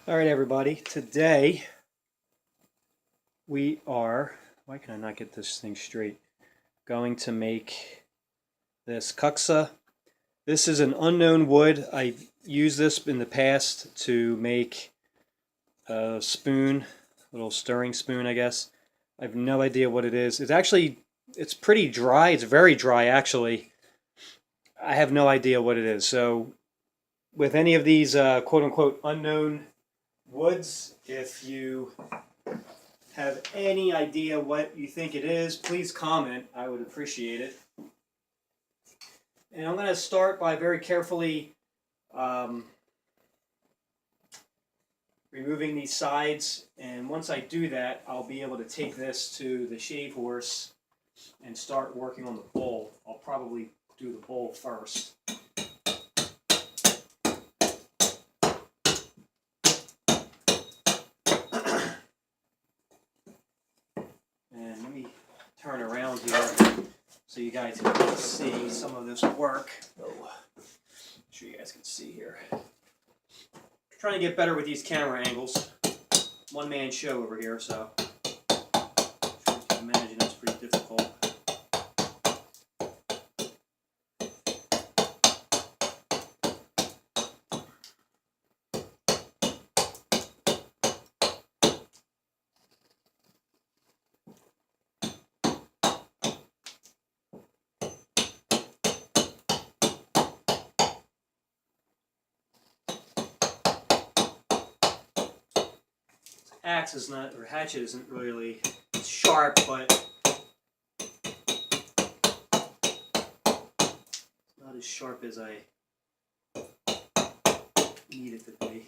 All right, everybody. Today we are, why can I not get this thing straight? Going to make this Kuksa. This is an unknown wood. I've used this in the past to make a spoon, a little stirring spoon, I guess. I have no idea what it is. It's pretty dry. It's very dry, actually. I have no idea what it is. So with any of these quote unquote unknown woods, if you have any idea what you think it is, please comment. I would appreciate it. And I'm going to start by very carefully removing these sides. And once I do that, I'll be able to take this to the shave horse and start working on the bowl. I'll probably do the bowl first. And let me turn around here so you guys can see some of this work. Oh, I'm sure you guys can see here. Trying to get better with these camera angles. One-man show over here, so I'm sure you can imagine that's pretty difficult. Axe is not, or hatchet isn't really sharp, but it's not as sharp as I need it to be.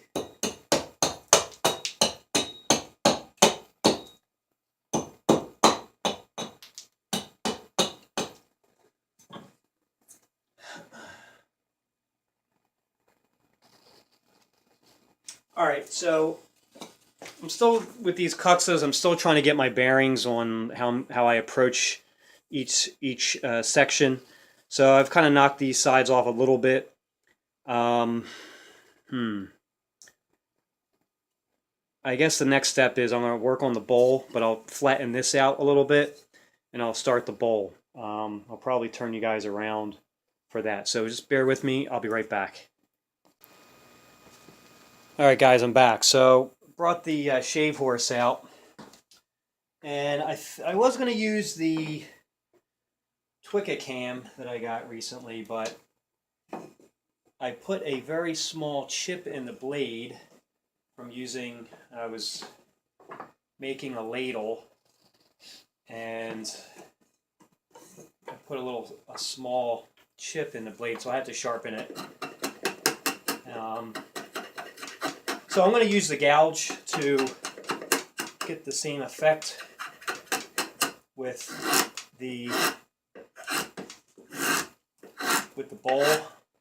All right, so I'm still with these Kuksas. I'm still trying to get my bearings on how I approach each section. So I've kind of knocked these sides off a little bit. I guess the next step is I'm going to work on the bowl, but I'll flatten this out a little bit, and I'll start the bowl. I'll probably turn you guys around for that. So just bear with me. I'll be right back. All right, guys, I'm back. So brought the shave horse out, and I was going to use the Twicka cam that I got recently, but I put a very small chip in the blade from using, I was making a ladle, and I put a small chip in the blade, so I had to sharpen it. So I'm going to use the gouge to get the same effect with the bowl.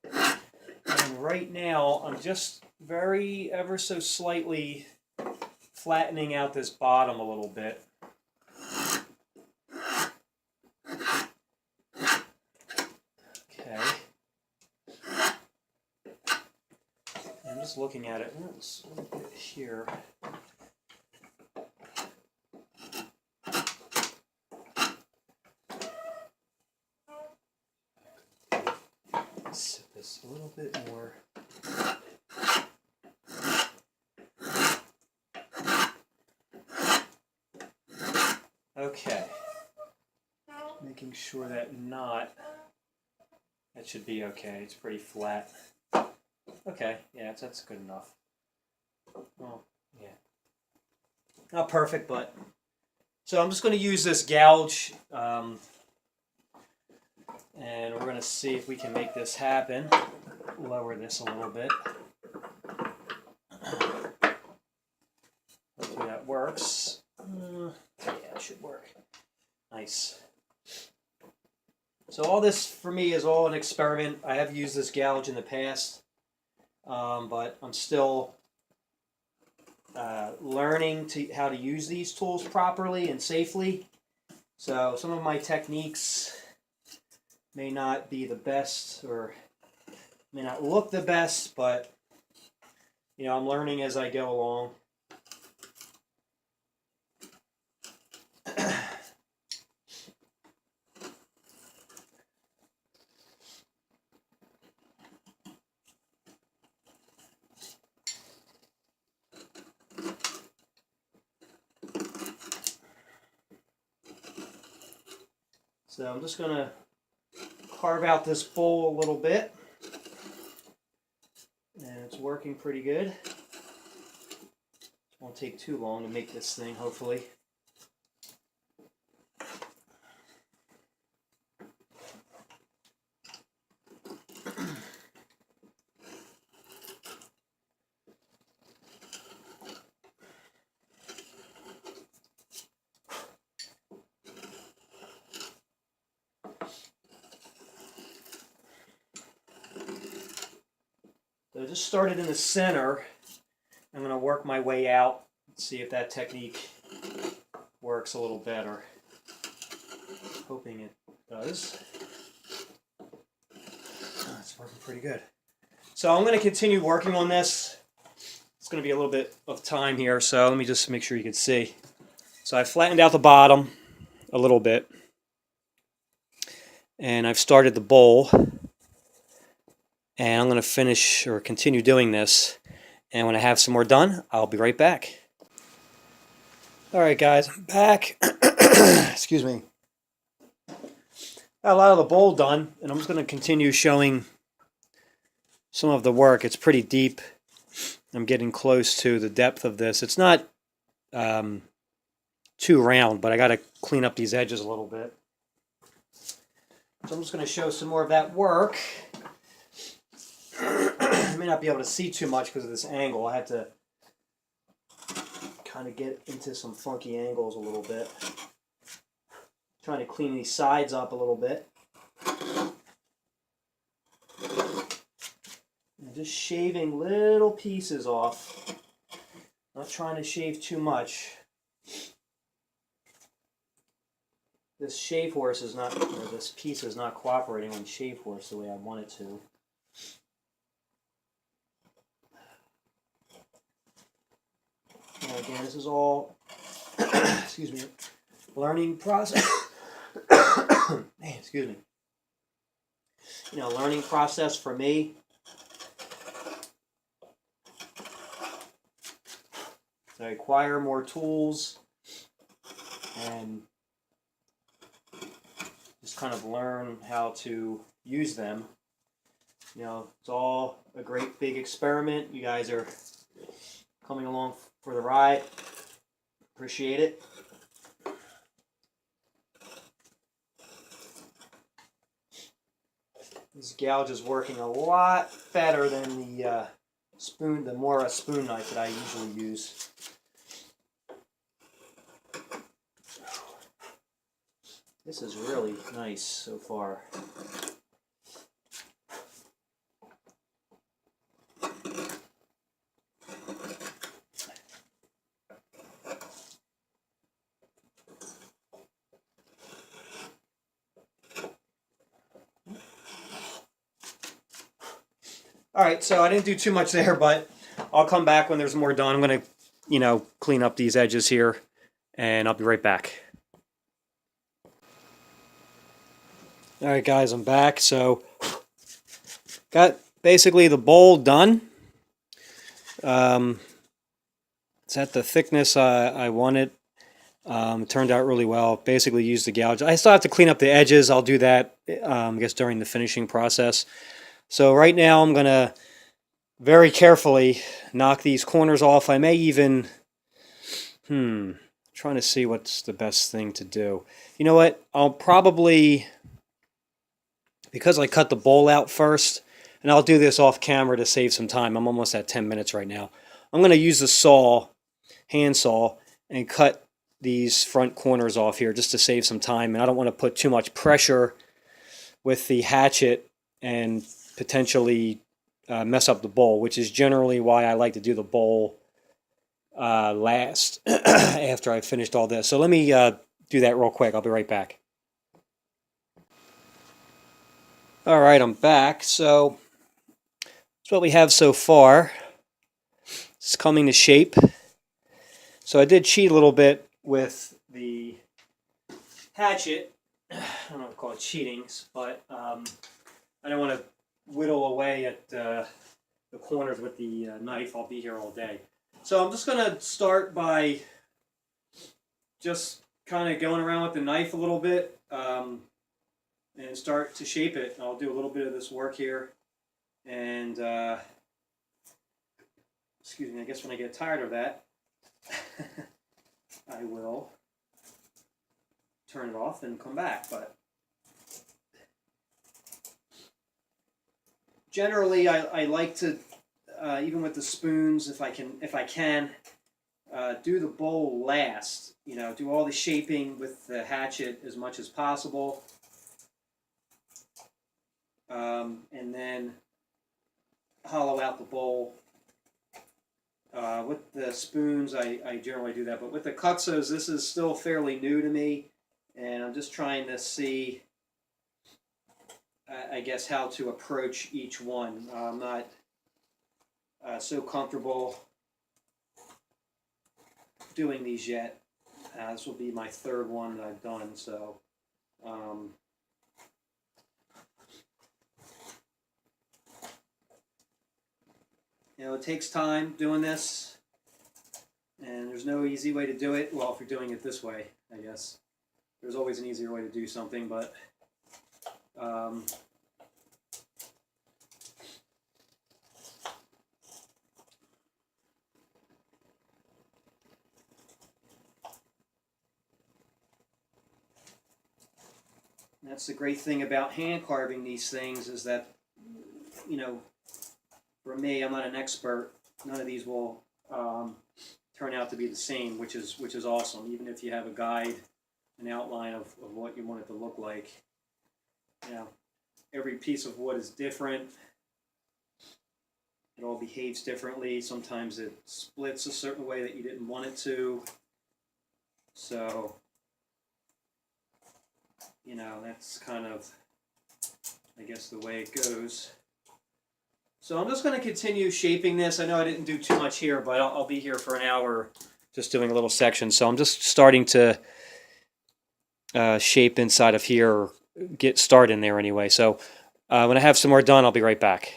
And right now I'm just ever so slightly flattening out this bottom a little bit. Okay. I'm just looking at it. Let's look at here. Let's set this a little bit more. Okay. Making sure that should be okay. It's pretty flat. Okay, yeah, that's good enough. Well, yeah. Not perfect, but... So I'm just going to use this gouge, and we're going to see if we can make this happen. Lower this a little bit. Hopefully that works. Yeah, it should work. Nice. So all this, for me, is all an experiment. I have used this gouge in the past, but I'm still learning how to use these tools properly and safely. So some of my techniques may not be the best, or may not look the best, but I'm learning as I go along. So I'm just going to carve out this bowl a little bit. And it's working pretty good. It won't take too long to make this thing, hopefully. So I just started in the center. I'm going to work my way out and see if that technique works a little better. Hoping it does. It's working pretty good. So I'm going to continue working on this. It's going to be a little bit of time here, so let me just make sure you can see. So I flattened out the bottom a little bit. And I've started the bowl. And I'm going to finish or continue doing this. And when I have some more done, I'll be right back. Alright guys, I'm back. Excuse me. Got a lot of the bowl done, and I'm just going to continue showing some of the work. It's pretty deep. I'm getting close to the depth of this. It's not too round, but I got to clean up these edges a little bit. So I'm just going to show some more of that work. I may not be able to see too much because of this angle. I had to kind of get into some funky angles a little bit. Trying to clean these sides up a little bit. And just shaving little pieces off. Not trying to shave too much. This shave horse is not, or this piece is not cooperating on shave horse the way I want it to. Now again, this is all, excuse me, learning process. Man, excuse me. Learning process for me. So I acquire more tools and just kind of learn how to use them. It's all a great big experiment. You guys are coming along for the ride. Appreciate it. This gouge is working a lot better than the spoon, the Mora spoon knife that I usually use. This is really nice so far. Alright, so I didn't do too much there, but I'll come back when there's more done. I'm going to, clean up these edges here, and I'll be right back. Alright guys, I'm back. So, got basically the bowl done. It's at the thickness I wanted. It turned out really well. Basically used the gouge. I still have to clean up the edges. I'll do that, I guess, during the finishing process. So right now I'm going to very carefully knock these corners off. I may even, trying to see what's the best thing to do. You know what? I'll probably, because I cut the bowl out first, and I'll do this off camera to save some time. I'm almost at 10 minutes right now. I'm going to use the saw, hand saw, and cut these front corners off here just to save some time. And I don't want to put too much pressure with the hatchet and potentially mess up the bowl, which is generally why I like to do the bowl last after I've finished all this. So let me do that real quick. I'll be right back. All right, I'm back. So that's what we have so far. It's coming to shape. So I did cheat a little bit with the hatchet. I don't know if I call it cheating, but I don't want to whittle away at the corners with the knife. I'll be here all day. So I'm just going to start by just kind of going around with the knife a little bit and start to shape it. I'll do a little bit of this work here. And, excuse me, I guess when I get tired of that, I will turn it off and come back. But generally, I like to, even with the spoons, if I can, do the bowl last. You know, do all the shaping with the hatchet as much as possible, and then hollow out the bowl. With the spoons, I generally do that, but with the Kuksas, this is still fairly new to me, and I'm just trying to see, I guess, how to approach each one. I'm not so comfortable doing these yet. This will be my third one that I've done, so you know, it takes time doing this, and there's no easy way to do it. Well, if you're doing it this way, I guess. There's always an easier way to do something, but that's the great thing about hand carving these things, is that, you know, for me, I'm not an expert. None of these will turn out to be the same, which is awesome. Even if you have a guide, an outline of what you want it to look like. You know, every piece of wood is different. It all behaves differently. Sometimes it splits a certain way that you didn't want it to. So, you know, that's kind of, I guess, the way it goes. So I'm just going to continue shaping this. I know I didn't do too much here, but I'll be here for an hour just doing a little section. So I'm just starting to shape inside of here, or get started in there anyway. So when I have some more done, I'll be right back.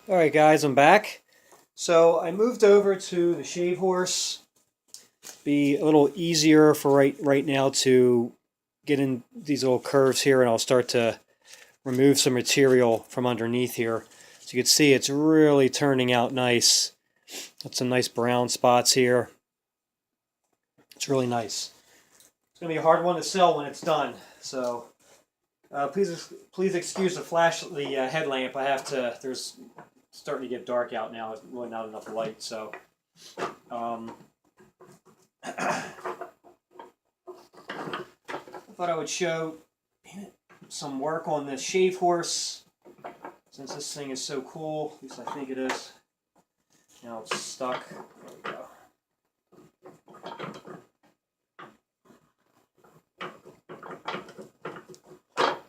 All right, guys, I'm back. So I moved over to the shave horse. Be a little easier for right now to get in these little curves here, and I'll start to remove some material from underneath here. So you can see it's really turning out nice. Got some nice brown spots here. It's really nice. It's going to be a hard one to sell when it's done. So please excuse the headlamp. I have to. There's starting to get dark out now. It's really not enough light. So I thought I would show some work on this shave horse, since this thing is so cool. At least I think it is. Now it's stuck. There we go.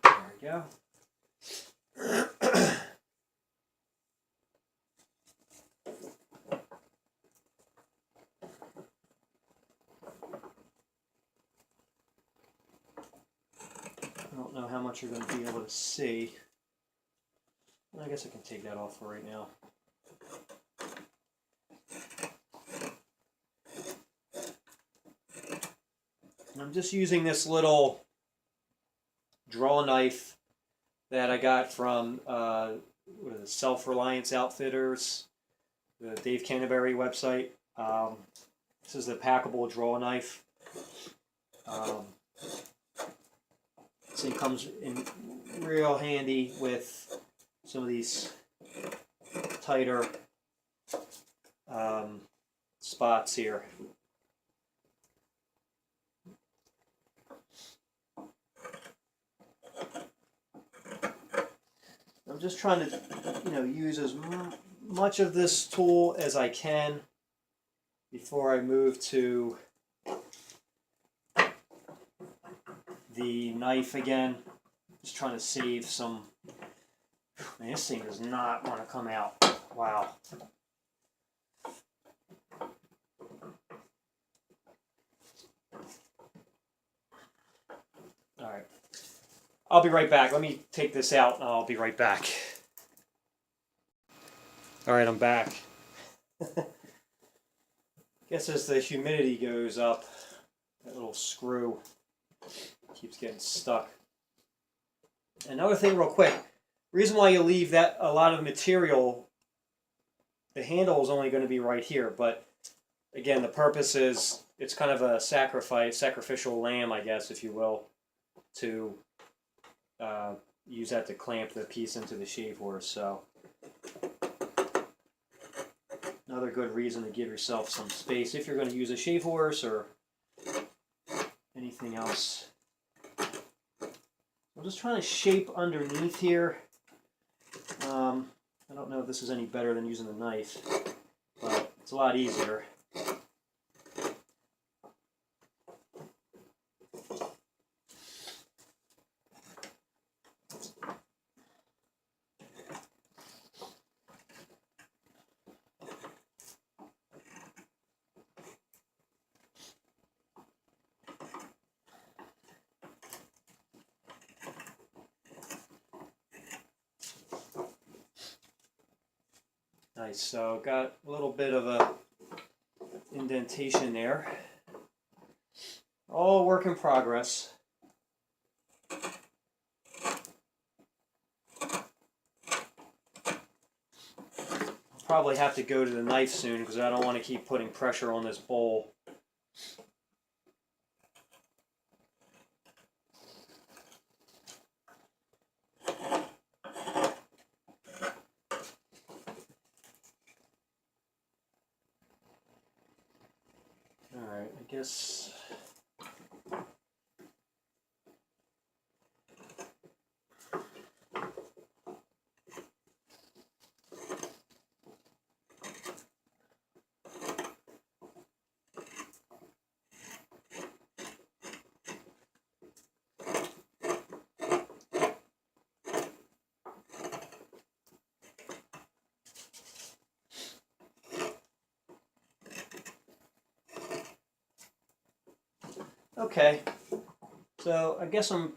There we go. I don't know how much you're going to be able to see. I guess I can take that off for right now. And I'm just using this little draw knife that I got from Self-Reliance Outfitters, the Dave Canterbury website. This is the packable draw knife. So it comes in real handy with some of these tighter spots here. I'm just trying to, use as much of this tool as I can before I move to the knife again. Just trying to save some. Man, this thing does not want to come out. Wow. All right. I'll be right back. Let me take this out and I'll be right back. All right, I'm back. Guess as the humidity goes up, that little screw keeps getting stuck. Another thing real quick, reason why you leave that a lot of material, the handle is only going to be right here, but again, the purpose is it's kind of a sacrificial lamb, I guess, if you will, to use that to clamp the piece into the shave horse. So another good reason to give yourself some space if you're going to use a shave horse or anything else. I'm just trying to shape underneath here. I don't know if this is any better than using the knife, but it's a lot easier. Nice, so got a little bit of a indentation there. All work in progress. I'll probably have to go to the knife soon because I don't want to keep putting pressure on this bowl. Alright, I guess okay, so I guess I'm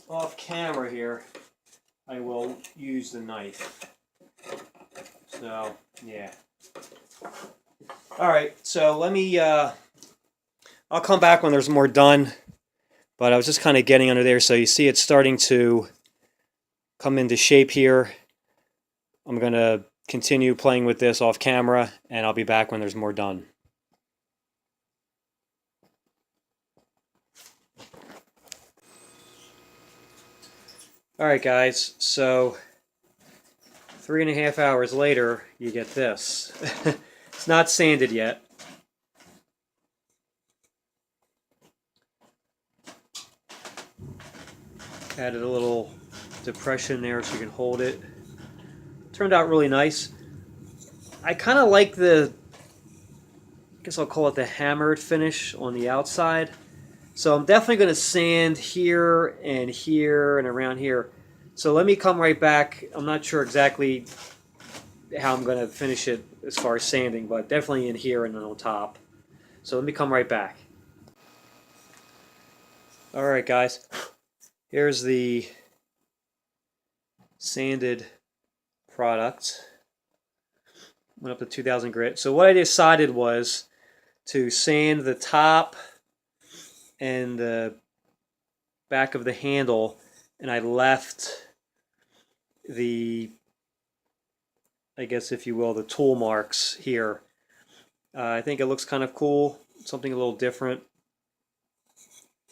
off camera here. I will use the knife. So, yeah. Alright, so let me, I'll come back when there's more done, but I was just kind of getting under there, so you see it's starting to come into shape here. I'm going to continue playing with this off camera, and I'll be back when there's more done. Alright guys, so 3.5 hours later, you get this. It's not sanded yet. Added a little depression there so you can hold it. Turned out really nice. I kind of like the, I guess I'll call it the hammered finish on the outside. So I'm definitely going to sand here and around here. So let me come right back. I'm not sure exactly how I'm going to finish it as far as sanding, but definitely in here and on top. So let me come right back. Alright guys, here's the sanded product. Went up to 2000 grit. So what I decided was to sand the top and the back of the handle, and I left the, I guess if you will, the tool marks here. I think it looks kind of cool, something a little different.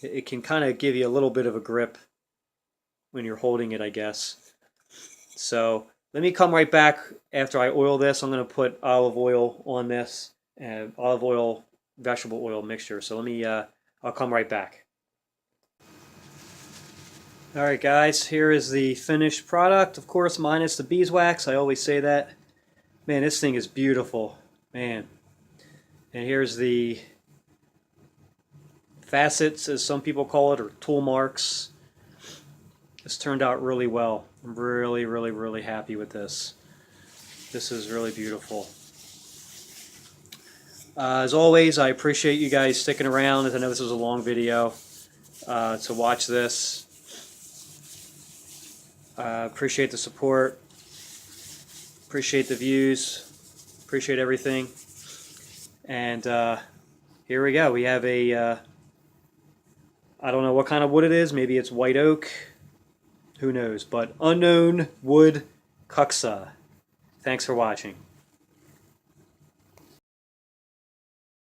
It can kind of give you a little bit of a grip when you're holding it, I guess. So let me come right back after I oil this. I'm going to put olive oil on this, and olive oil, vegetable oil mixture. So let me, I'll come right back. Alright guys, here is the finished product. Of course, minus the beeswax. I always say that. Man, this thing is beautiful. Man. And here's the facets, as some people call it, or tool marks. This turned out really well. I'm really, really, really happy with this. This is really beautiful. As always, I appreciate you guys sticking around, as I know this was a long video, to watch this. Appreciate the support. Appreciate the views. Appreciate everything. And here we go. We have a, I don't know what kind of wood it is. Maybe it's white oak. Who knows? But unknown wood Kuksa. Thanks for watching.